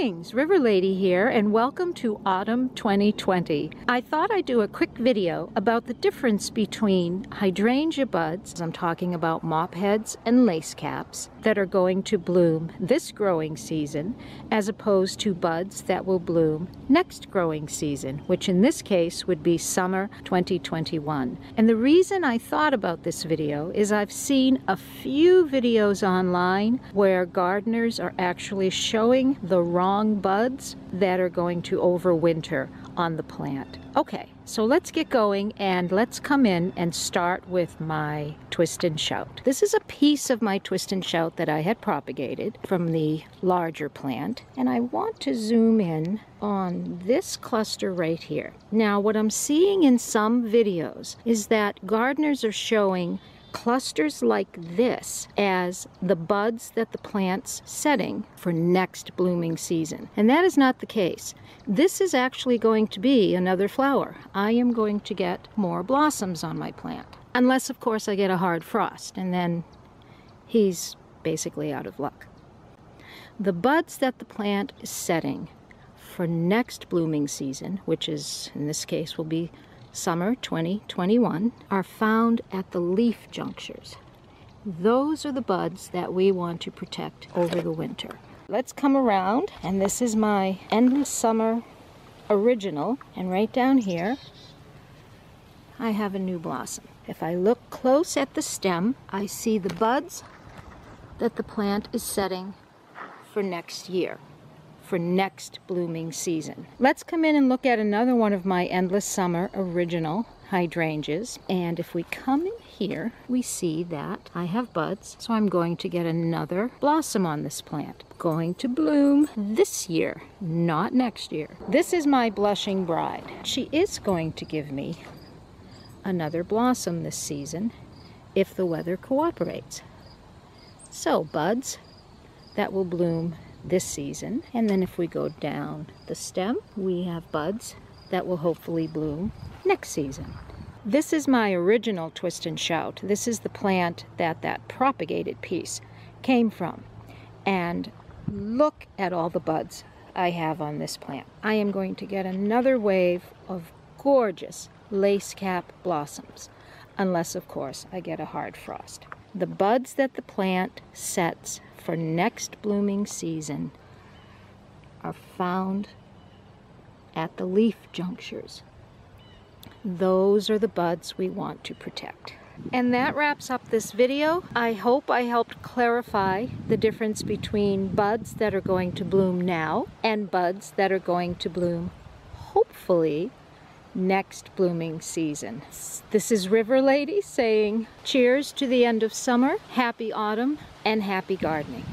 Greetings, River Lady here, and welcome to Autumn 2020. I thought I'd do a quick video about the difference between hydrangea buds, I'm talking about mopheads and lacecaps, that are going to bloom this growing season, as opposed to buds that will bloom next growing season, which in this case would be summer 2021. And the reason I thought about this video is I've seen a few videos online where gardeners are actually showing the wrong buds that are going to overwinter on the plant. Okay, so let's get going and let's come in and start with my twist and shout. This is a piece of my twist and shout that I had propagated from the larger plant, and I want to zoom in on this cluster right here. Now, what I'm seeing in some videos is that gardeners are showing clusters like this as the buds that the plant's setting for next blooming season. And that is not the case. This is actually going to be another flower. I am going to get more blossoms on my plant. Unless, of course, I get a hard frost, and then he's basically out of luck. The buds that the plant is setting for next blooming season, which is, in this case, will be summer 2021, are found at the leaf junctures. Those are the buds that we want to protect over the winter. Let's come around, and this is my Endless Summer original, and right down here I have a new blossom. If I look close at the stem, I see the buds that the plant is setting for next year, for next blooming season. Let's come in and look at another one of my Endless Summer original hydrangeas. And if we come in here, we see that I have buds. So I'm going to get another blossom on this plant. Going to bloom this year, not next year. This is my Blushing Bride. She is going to give me another blossom this season if the weather cooperates. So buds that will bloom this season, and then if we go down the stem, we have buds that will hopefully bloom next season. This is my original Twist and Shout. This is the plant that propagated piece came from, and look at all the buds I have on this plant. I am going to get another wave of gorgeous lace cap blossoms, unless of course I get a hard frost. The buds that the plant sets for next blooming season are found at the leaf junctures. Those are the buds we want to protect. And that wraps up this video. I hope I helped clarify the difference between buds that are going to bloom now and buds that are going to bloom, hopefully, next blooming season. This is River Lady saying cheers to the end of summer, happy autumn, and happy gardening.